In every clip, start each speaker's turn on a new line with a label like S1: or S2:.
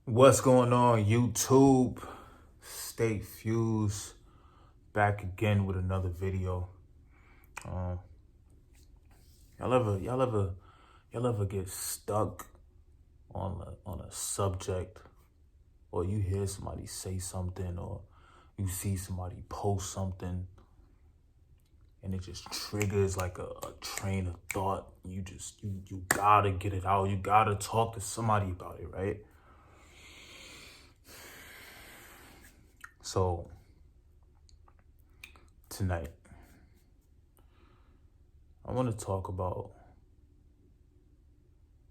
S1: What's going on, YouTube? StateFuse back again with another video. Um, y'all ever get stuck on a subject, or you hear somebody say something, or you see somebody post something, and it just triggers like a train of thought. You gotta get it out. You gotta talk to somebody about it, right? So tonight, I want to talk about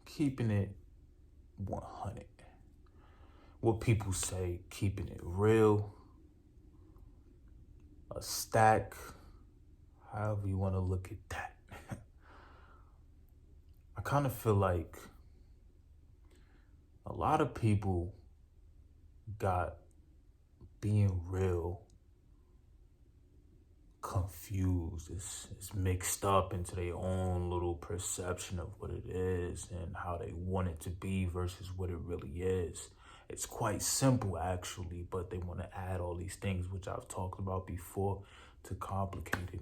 S1: keeping it 100. What people say, keeping it real, a stack, however you want to look at that. I kind of feel like a lot of people got being real confused. It's mixed up into their own little perception of what it is and how they want it to be versus what it really is. It's quite simple, actually, but they want to add all these things, which I've talked about before, to complicate it,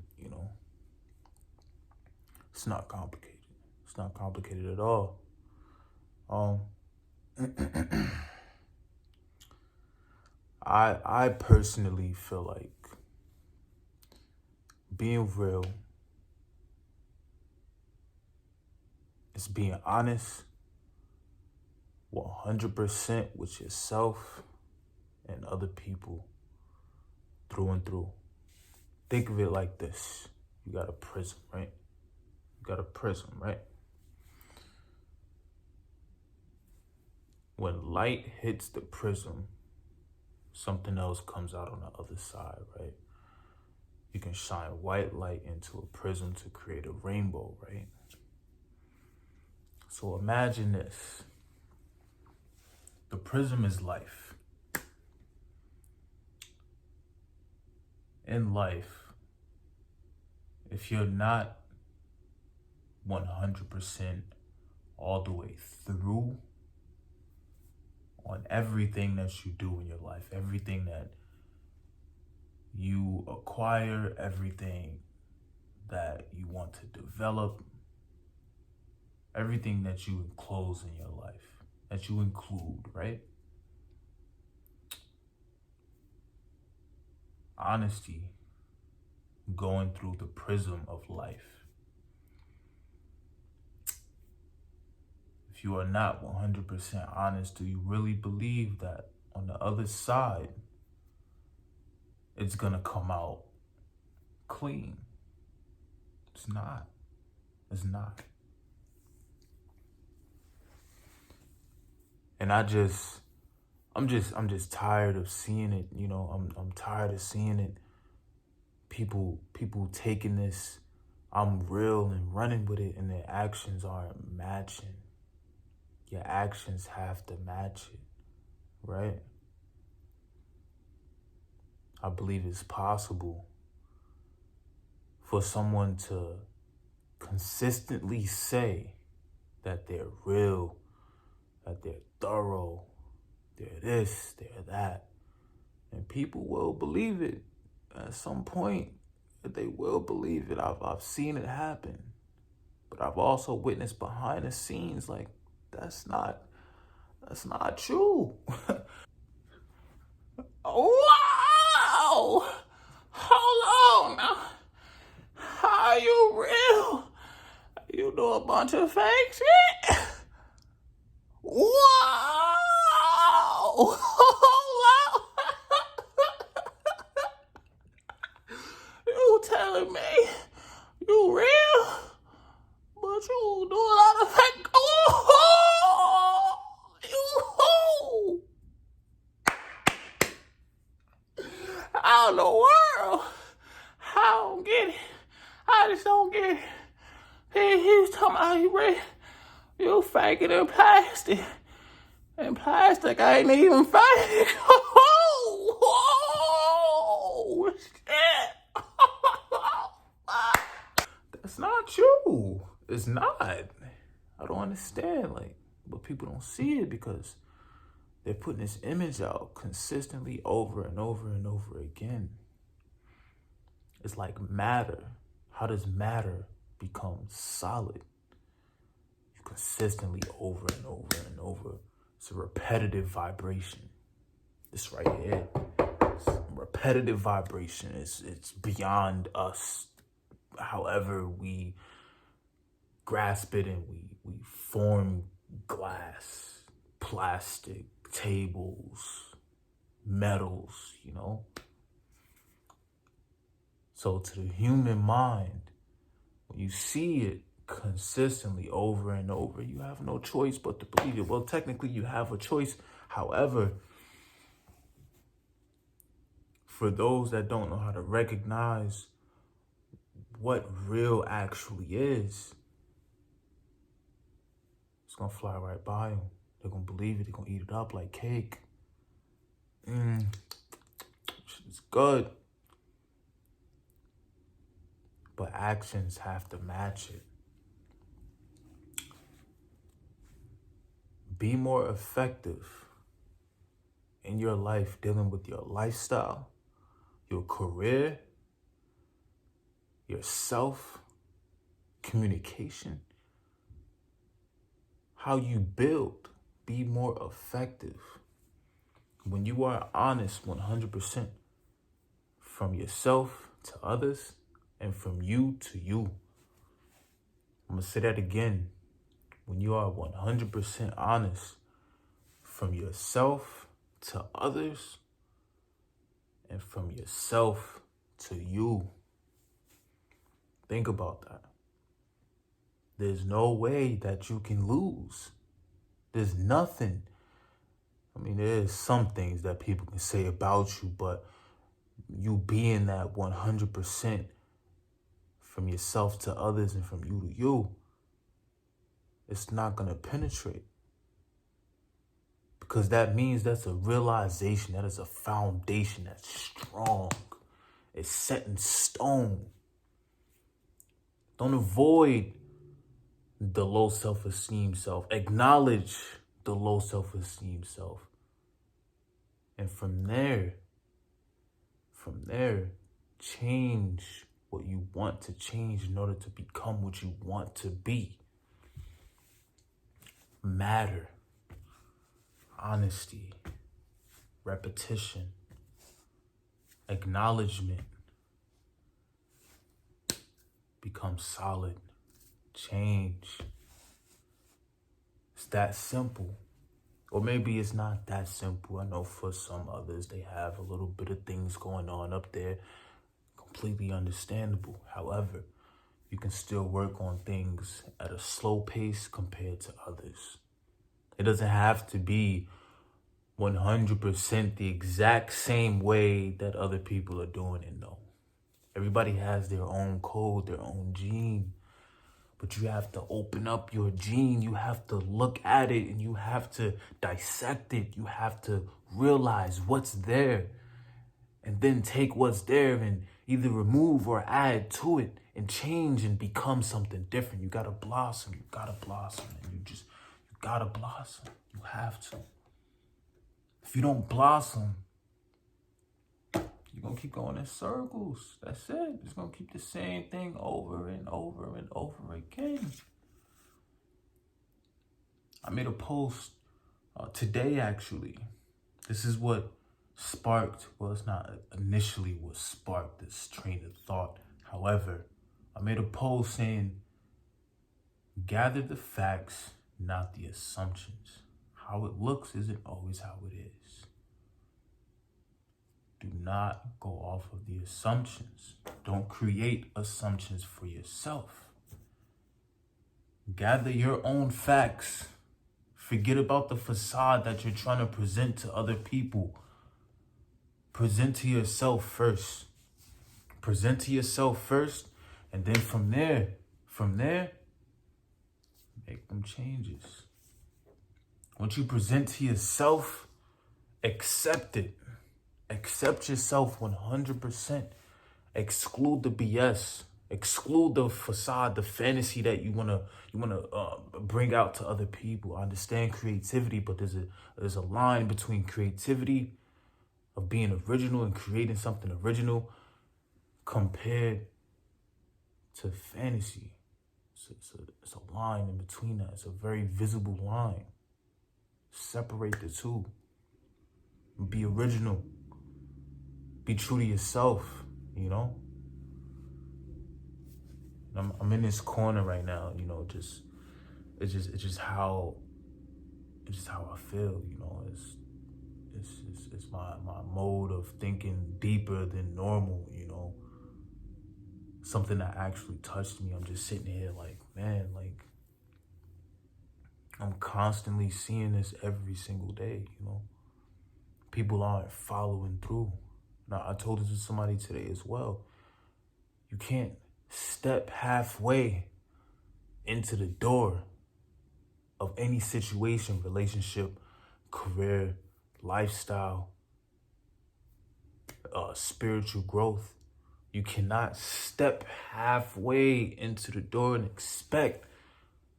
S1: It's not complicated. It's not complicated at all. I personally feel like being real is being honest 100% with yourself and other people through and through. Think of it like this. You got a prism, right? When light hits the prism, something else comes out on the other side, right? You can shine white light into a prism to create a rainbow, right? So imagine this. The prism is life. In life, if you're not 100% all the way through on everything that you do in your life, everything that you acquire, everything that you want to develop, everything that you enclose in your life, that you include, right? Honesty, going through the prism of life. If you are not 100% honest, do you really believe that on the other side, it's gonna come out clean? It's not. It's not. And I'm just tired of seeing it. I'm tired of seeing it. People taking this, I'm real, and running with it, and their actions aren't matching. Your actions have to match it, right? I believe it's possible for someone to consistently say that they're real, that they're thorough, they're this, they're that. And people will believe it at some point. They will believe it. I've seen it happen. But I've also witnessed behind the scenes, like, that's not true. Wow! Hold on now. How you real? You do a bunch of fake shit? Wow! Hold on. You telling me you real, but you do a lot of fake? Oh, you. How in the world? I don't get it. I just don't get it. He's talking about he real. You faking in plastic. And plastic ain't even fake. Oh, shit. That's not true. It's not. I don't understand, but people don't see it because They're putting this image out consistently over and over and over again. It's like matter. How does matter become solid? You consistently over and over and over. It's a repetitive vibration. This right here. It's a repetitive vibration. It's beyond us. However we grasp it, and we form glass, plastic, tables, metals, you know? So to the human mind, when you see it consistently over and over, you have no choice but to believe it. Well, technically you have a choice. However, for those that don't know how to recognize what real actually is, it's gonna fly right by them. They're gonna believe it. They're gonna eat it up like cake. It's good. But actions have to match it. Be more effective in your life dealing with your lifestyle, your career, your self, communication, how you build. Be more effective when you are honest 100% from yourself to others and from you to you. I'm gonna say that again. When you are 100% honest from yourself to others and from yourself to you. Think about that. There's no way that you can lose. There's nothing. I mean, there's some things that people can say about you, but you being that 100% from yourself to others and from you to you, it's not going to penetrate. Because that means that's a realization, that is a foundation that's strong. It's set in stone. Don't avoid the low self-esteem self. Acknowledge the low self-esteem self. And from there, change what you want to change in order to become what you want to be. Matter, honesty, repetition, acknowledgement. Become solid. Change. It's that simple. Or maybe it's not that simple. I know for some others, they have a little bit of things going on up there. Completely understandable. However, you can still work on things at a slow pace compared to others. It doesn't have to be 100% the exact same way that other people are doing it, no. Everybody has their own code, their own gene. But you have to open up your gene. You have to look at it and you have to dissect it. You have to realize what's there and then take what's there and either remove or add to it and change and become something different. You gotta blossom. You gotta blossom. And you gotta blossom. You have to. If you don't blossom, you're going to keep going in circles. That's it. It's going to keep the same thing over and over and over again. I made a post today, actually. This is what sparked, well, it's not initially what sparked this train of thought. However, I made a post saying, gather the facts, not the assumptions. How it looks isn't always how it is. Do not go off of the assumptions. Don't create assumptions for yourself. Gather your own facts. Forget about the facade that you're trying to present to other people. Present to yourself first. Present to yourself first, and then from there, make them changes. Once you present to yourself, accept it. Accept yourself 100%. Exclude the BS. Exclude the facade, the fantasy that you wanna bring out to other people. I understand creativity, but there's a line between creativity of being original and creating something original compared to fantasy. It's a line in between that. It's a very visible line. Separate the two. Be original. Be true to yourself, you know? I'm in this corner right now, you know, it's just how I feel, you know. It's my mode of thinking deeper than normal, you know. Something that actually touched me. I'm just sitting here like, man, like I'm constantly seeing this every single day, you know. People aren't following through. Now, I told this to somebody today as well. You can't step halfway into the door of any situation, relationship, career, lifestyle, spiritual growth. You cannot step halfway into the door and expect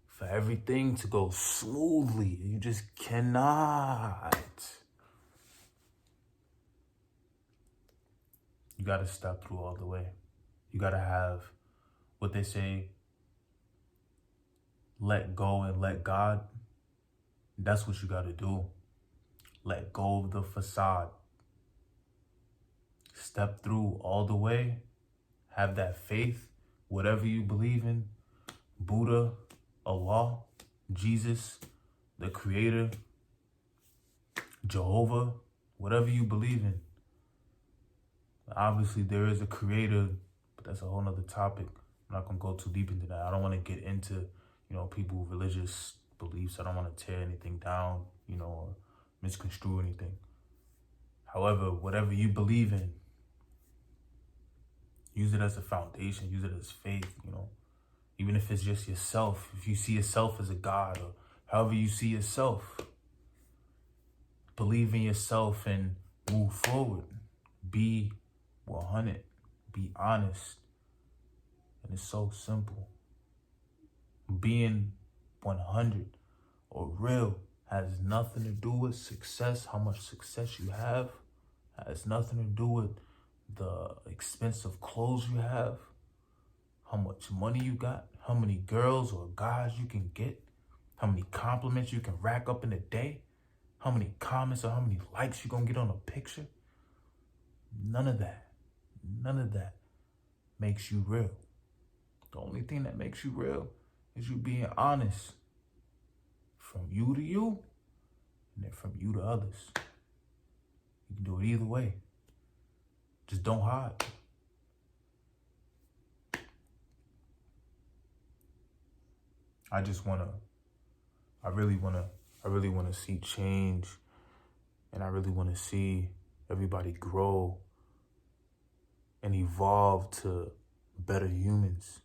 S1: for everything to go smoothly. You just cannot. You got to step through all the way. You got to have what they say, let go and let God. That's what you got to do. Let go of the facade. Step through all the way. Have that faith, whatever you believe in, Buddha, Allah, Jesus, the Creator, Jehovah, whatever you believe in. Obviously, there is a Creator, but that's a whole nother topic. I'm not going to go too deep into that. I don't want to get into, you know, people's religious beliefs. I don't want to tear anything down, you know, or misconstrue anything. However, whatever you believe in, use it as a foundation, use it as faith, you know. Even if it's just yourself, if you see yourself as a God or however you see yourself, believe in yourself and move forward. Be 100, be honest. And it's so simple. Being 100 or real has nothing to do with success, how much success you have. Has nothing to do with the expensive clothes you have, how much money you got, how many girls or guys you can get, how many compliments you can rack up in a day, how many comments or how many likes you gonna get on a picture. None of that makes you real. The only thing that makes you real is you being honest. From you to you, and then from you to others. You can do it either way. Just don't hide. I really wanna see change, and I really wanna see everybody grow and evolve to better humans,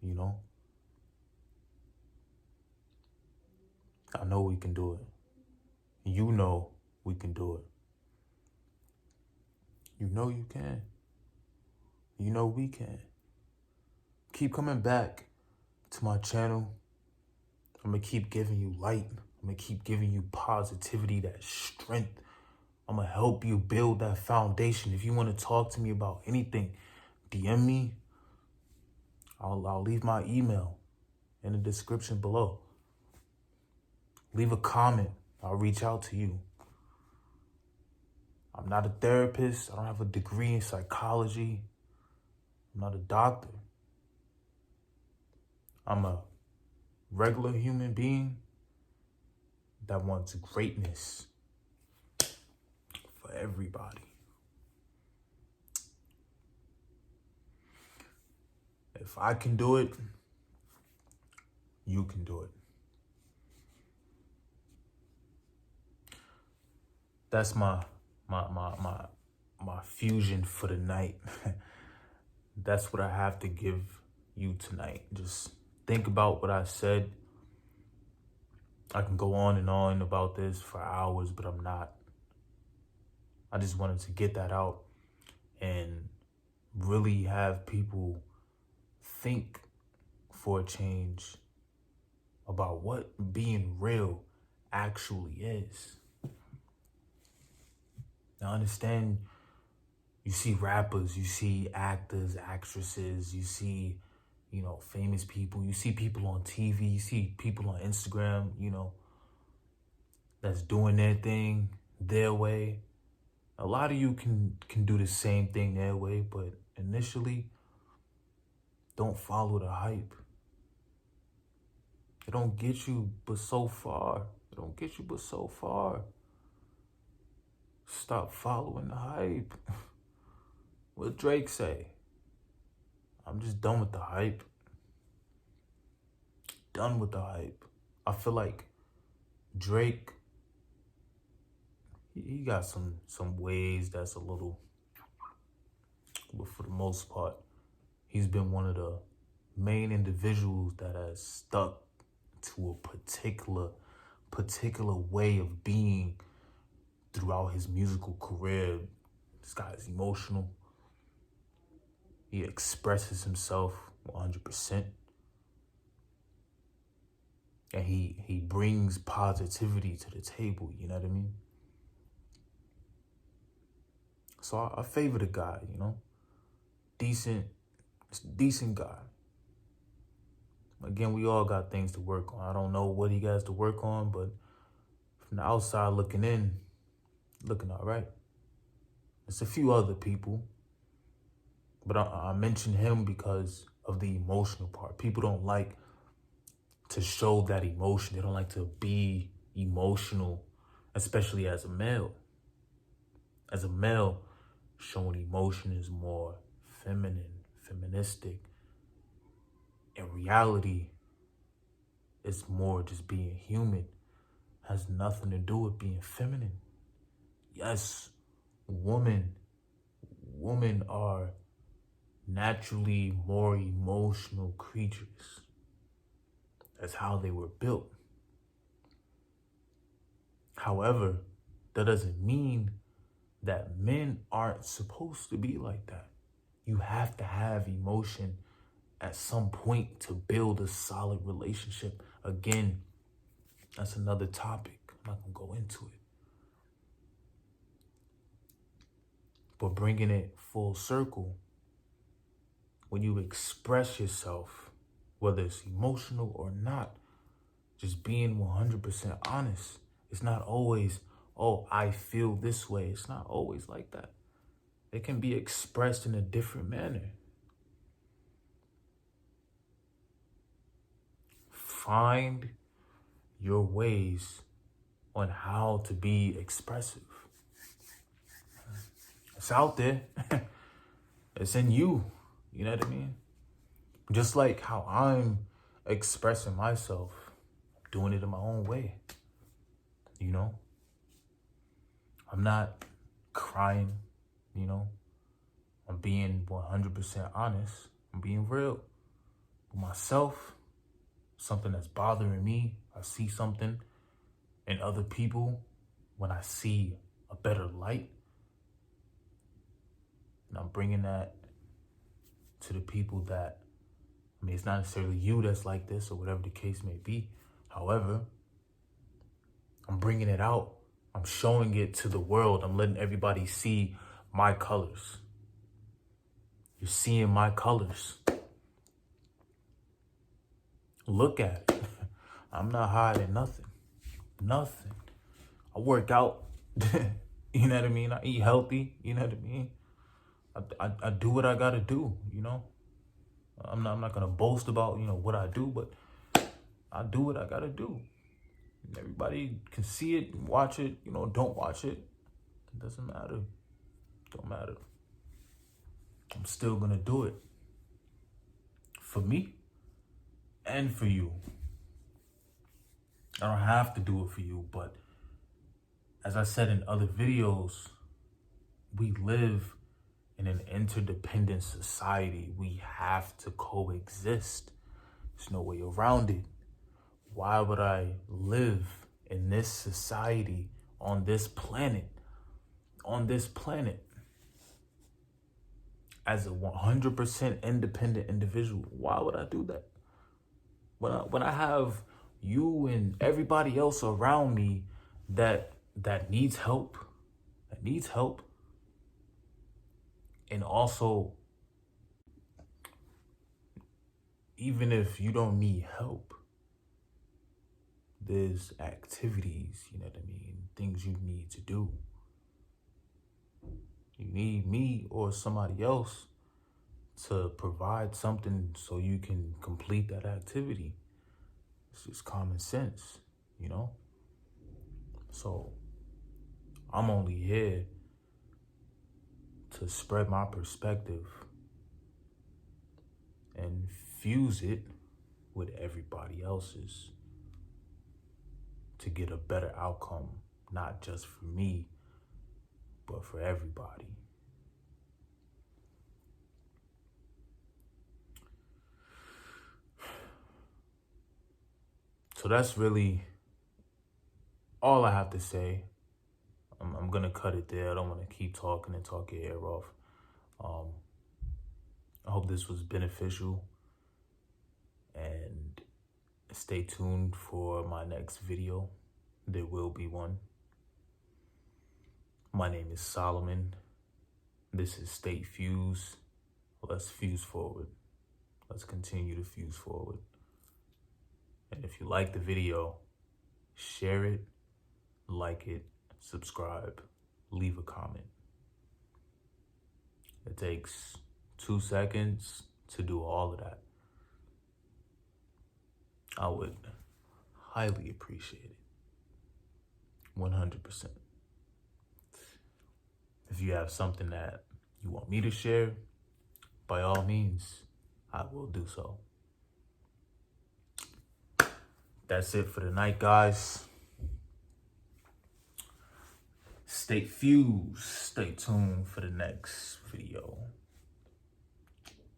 S1: you know? I know we can do it. You know we can do it. You know you can. You know we can. Keep coming back to my channel. I'm going to keep giving you light. I'm going to keep giving you positivity, that strength. I'm going to help you build that foundation. If you want to talk to me about anything, DM me. I'll leave my email in the description below. Leave a comment. I'll reach out to you. I'm not a therapist. I don't have a degree in psychology. I'm not a doctor. I'm a regular human being that wants greatness for everybody. If I can do it, you can do it. That's my fusion for the night. That's what I have to give you tonight. Just think about what I said. I can go on and on about this for hours, but I'm not. I just wanted to get that out and really have people think for a change about what being real actually is. Now understand, you see rappers, you see actors, actresses, you see, famous people, you see people on TV, you see people on Instagram, that's doing their thing their way. A lot of you can do the same thing their way, but initially, don't follow the hype. It don't get you but so far. It don't get you but so far. Stop following the hype. What Drake say? I'm just done with the hype. Done with the hype. I feel like Drake, he got some ways that's a little, but for the most part, he's been one of the main individuals that has stuck to a particular way of being throughout his musical career. This guy is emotional. He expresses himself 100%. And he brings positivity to the table, you know what I mean? So I favor the guy, decent guy. Again, we all got things to work on. I don't know what he has to work on, but from the outside looking in, looking all right. There's a few other people, but I mention him because of the emotional part. People don't like to show that emotion. They don't like to be emotional, especially as a male. As a male, showing emotion is more feminine, feministic. In reality, it's more just being human. Has nothing to do with being feminine. Yes, women are naturally more emotional creatures. That's how they were built. However, that doesn't mean that men aren't supposed to be like that. You have to have emotion at some point to build a solid relationship. Again, that's another topic. I'm not gonna go into it. But bringing it full circle, when you express yourself, whether it's emotional or not, just being 100% honest. It's not always, oh, I feel this way. It's not always like that. It can be expressed in a different manner. Find your ways on how to be expressive. It's out there. It's in you. You know what I mean? Just like how I'm expressing myself, doing it in my own way. I'm not crying, I'm being 100% honest. I'm being real with myself. Something that's bothering me. I see something in other people when I see a better light. And I'm bringing that to the people that, it's not necessarily you that's like this or whatever the case may be. However, I'm bringing it out. I'm showing it to the world. I'm letting everybody see my colors. You're seeing my colors. Look at it. I'm not hiding nothing. Nothing. I work out. You know what I mean? I eat healthy. You know what I mean? I do what I gotta do, I'm not gonna boast about, what I do, but I do what I gotta do. Everybody can see it, watch it, don't watch it. It doesn't matter. Don't matter. I'm still gonna do it. For me and for you. I don't have to do it for you, but as I said in other videos, we live in an interdependent society. We have to coexist. There's no way around it. Why would I live in this society on this planet as a 100% independent individual. Why would I do that? When I have you and everybody else around me that needs help, and also, even if you don't need help, there's activities, you know what I mean, things you need to do. You need me or somebody else to provide something so you can complete that activity. It's just common sense, you know? So I'm only here to spread my perspective and fuse it with everybody else's to get a better outcome, not just for me, but for everybody. So that's really all I have to say. I'm gonna cut it there. I don't want to keep talking and talk your ear off. I hope this was beneficial, and stay tuned for my next video. There will be one. My name is Solomon. This is StateFuse. Let's fuse forward. Let's continue to fuse forward. And if you like the video, share it, like it, subscribe, leave a comment. It takes 2 seconds to do all of that. I would highly appreciate it. 100%. If you have something that you want me to share, by all means, I will do so. That's it for tonight, guys. StateFuse. Stay tuned for the next video.